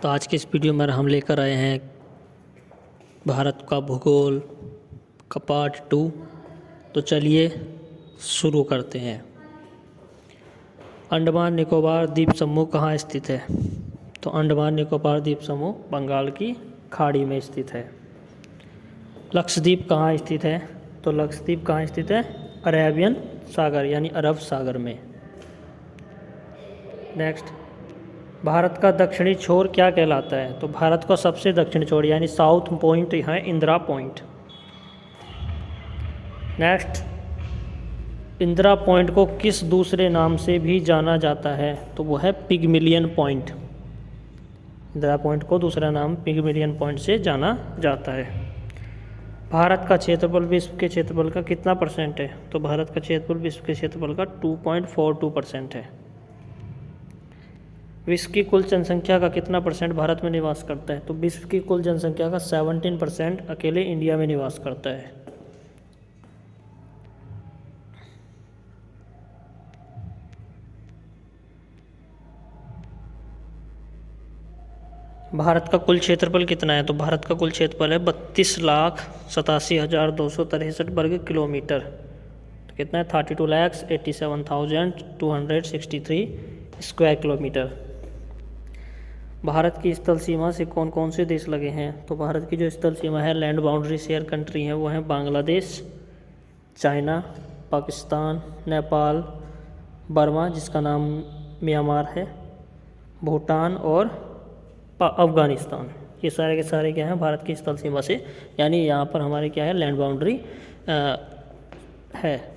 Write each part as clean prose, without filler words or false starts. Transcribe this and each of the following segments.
तो आज के इस वीडियो में हम लेकर आए हैं भारत का भूगोल का पार्ट 2। तो चलिए शुरू करते हैं। अंडमान निकोबार द्वीप समूह कहाँ स्थित है? तो अंडमान निकोबार द्वीप समूह बंगाल की खाड़ी में स्थित है। लक्षद्वीप कहाँ स्थित है? तो लक्षद्वीप कहाँ स्थित है? अरेबियन सागर यानी अरब सागर में। नेक्स्ट, भारत का दक्षिणी छोर क्या कहलाता है? तो भारत का सबसे दक्षिणी छोर यानी साउथ पॉइंट है Indira point. Next, Indira point को किस दूसरे नाम से भी जाना जाता है? तो वो है पिगमिलियन पॉइंट। इंदिरा पॉइंट को दूसरा नाम पिगमिलियन पॉइंट से जाना जाता है। भारत का क्षेत्रफल विश्व के क्षेत्रफल का कितना % है? तो भारत का क्षेत्रफल विश्व के क्षेत्रफल का 2.42% है। विश्व की कुल जनसंख्या का कितना % भारत में निवास करता है? तो विश्व की कुल जनसंख्या का 17% अकेले इंडिया में निवास करता है। भारत का कुल क्षेत्रफल कितना है? तो भारत का कुल क्षेत्रफल है 32,87,263 वर्ग किलोमीटर। तो कितना है? 32,87,263 स्क्वायर किलोमीटर। भारत की स्थल सीमा से कौन कौन से देश लगे हैं? तो भारत की जो स्थल सीमा है, लैंड बाउंड्री शेयर कंट्री हैं, वो हैं बांग्लादेश, चाइना, पाकिस्तान, नेपाल, बर्मा जिसका नाम म्यांमार है, भूटान और अफगानिस्तान। ये सारे के सारे क्या हैं? भारत की स्थल सीमा से, यानी यहाँ पर हमारे क्या है? लैंड बाउंड्री है।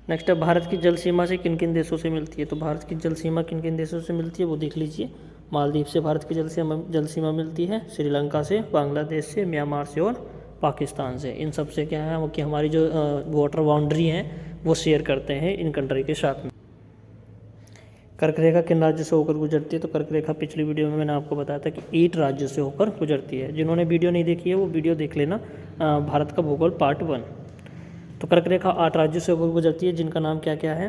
नेक्स्ट है, भारत की जल सीमा से किन किन देशों से मिलती है? तो भारत की जल सीमा किन किन देशों से मिलती है वो देख लीजिए। मालदीव से भारत की जल सीमा मिलती है, श्रीलंका से, बांग्लादेश से, म्यांमार से और पाकिस्तान से। इन सब से क्या है वो कि हमारी जो वाटर बाउंड्री हैं वो शेयर करते हैं इन कंट्री के साथ में। कर्क रेखा किन राज्यों से होकर गुजरती है? तो कर्क रेखा पिछली वीडियो में मैंने आपको बताया था कि 8 राज्यों से होकर गुजरती है। जिन्होंने वीडियो नहीं देखी है वो वीडियो देख लेना, भारत का भूगोल पार्ट 1। तो कर्क रेखा 8 राज्यों से होकर गुजरती है, जिनका नाम क्या क्या है?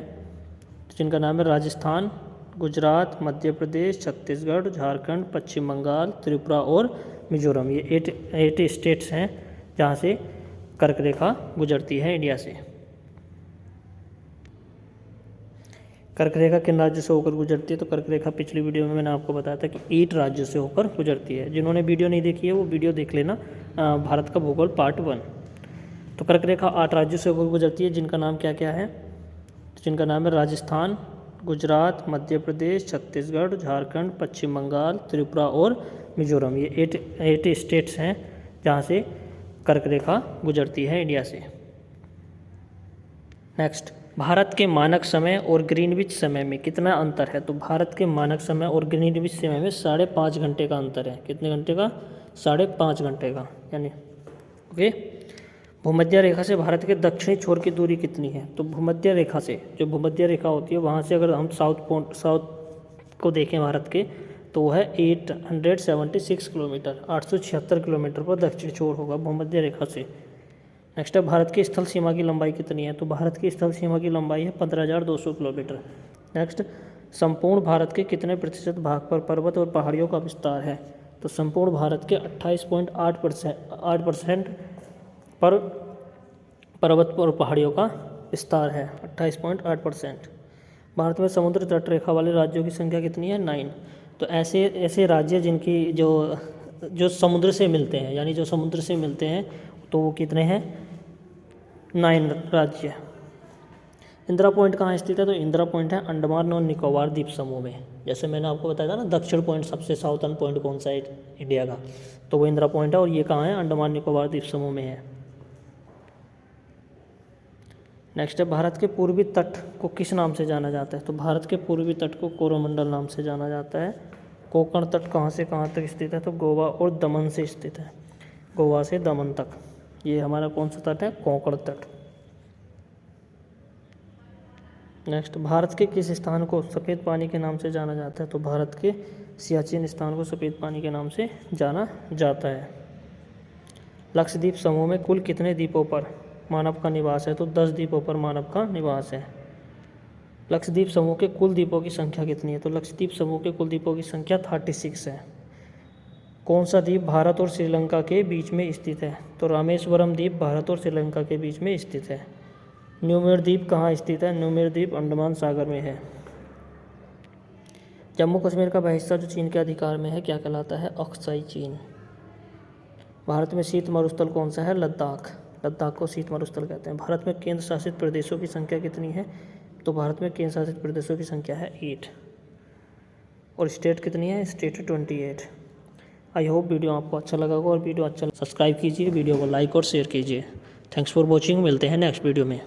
जिनका नाम है राजस्थान, गुजरात, मध्य प्रदेश, छत्तीसगढ़, झारखंड, पश्चिम बंगाल, त्रिपुरा और मिजोरम। ये 8 स्टेट्स हैं जहाँ से कर्क रेखा गुजरती है इंडिया से। कर्क रेखा किन राज्यों से होकर गुजरती है? तो कर्क रेखा पिछली वीडियो में मैंने आपको बताया था कि 8 राज्यों से होकर गुजरती है। जिन्होंने वीडियो नहीं देखी है वो वीडियो देख लेना, भारत का भूगोल पार्ट 1। तो कर्क रेखा 8 राज्यों से होकर गुजरती है, जिनका नाम क्या क्या है? जिनका नाम है राजस्थान, गुजरात, मध्य प्रदेश, छत्तीसगढ़, झारखंड, पश्चिम बंगाल, त्रिपुरा और मिजोरम। ये 8 स्टेट्स हैं जहाँ से कर्क रेखा गुजरती है इंडिया से। नेक्स्ट, भारत के मानक समय और ग्रीनविच समय में कितना अंतर है? तो भारत के मानक समय और ग्रीनविच समय में 5.5 घंटे का अंतर है। कितने घंटे का? 5.5 घंटे का, यानी ओके। भूमध्य रेखा से भारत के दक्षिणी छोर की दूरी कितनी है? तो भूमध्य रेखा से, जो भूमध्य रेखा होती है वहाँ से अगर हम साउथ को देखें भारत के, तो वो है 876 किलोमीटर, 876 किलोमीटर पर दक्षिणी छोर होगा भूमध्य रेखा से। नेक्स्ट है, भारत की स्थल सीमा की लंबाई कितनी है? तो भारत की स्थल सीमा की लंबाई है 15,200 किलोमीटर। नेक्स्ट, संपूर्ण भारत के कितने प्रतिशत भाग पर पर्वत और पहाड़ियों का विस्तार है? तो संपूर्ण भारत के 28.8% पर पर्वत और पहाड़ियों का विस्तार है, 28.8%। भारत में समुद्र तट रेखा वाले राज्यों की संख्या कितनी है? 9। तो ऐसे राज्य जिनकी जो समुद्र से मिलते हैं, यानी जो समुद्र से मिलते हैं, तो वो कितने हैं? 9 राज्य। इंदिरा पॉइंट कहाँ स्थित है? तो इंदिरा पॉइंट है अंडमान और निकोबार द्वीप समूह में। जैसे मैंने आपको बताया था ना, दक्षिण पॉइंट, सबसे साउथर्न पॉइंट कौन सा है इंडिया का, तो वो इंदिरा पॉइंट है, और ये कहाँ है? अंडमान निकोबार द्वीप समूह में है। नेक्स्ट है, भारत के पूर्वी तट को किस नाम से जाना जाता है? तो भारत के पूर्वी तट को कोरोमंडल नाम से जाना जाता है। कोंकण तट कहाँ से कहाँ तक स्थित है? तो गोवा और दमन से स्थित है, गोवा से दमन तक। ये हमारा कौन सा तट है? कोंकण तट। नेक्स्ट, भारत के किस स्थान को सफ़ेद पानी के नाम से जाना जाता है? तो भारत के सियाचिन स्थान को सफ़ेद पानी के नाम से जाना जाता है। लक्षद्वीप समूह में कुल कितने द्वीपों पर मानव का निवास है? तो 10 द्वीपों पर मानव का निवास है। लक्षद्वीप समूह के कुल द्वीपों की संख्या कितनी है? तो लक्षद्वीप समूह के कुल द्वीपों की संख्या 36 है। कौन सा द्वीप भारत और श्रीलंका के बीच में स्थित है? तो रामेश्वरम द्वीप भारत और श्रीलंका के बीच में स्थित है। न्यूमेर द्वीप कहाँ स्थित है? न्यूमेर द्वीप अंडमान सागर में है। जम्मू कश्मीर का वह हिस्सा जो चीन के अधिकार में है क्या कहलाता है? अक्साई चीन। भारत में शीत मरुस्थल कौन सा है? लद्दाख। लद्दाख को शीत मरुस्थल कहते हैं। भारत में केंद्र शासित प्रदेशों की संख्या कितनी है? तो भारत में केंद्र शासित प्रदेशों की संख्या है 8। और स्टेट कितनी है? स्टेट है 28। आई होप वीडियो आपको अच्छा लगा होगा, और वीडियो अच्छा सब्सक्राइब कीजिए, वीडियो को लाइक और शेयर कीजिए। Thanks for watching. मिलते हैं नेक्स्ट वीडियो में।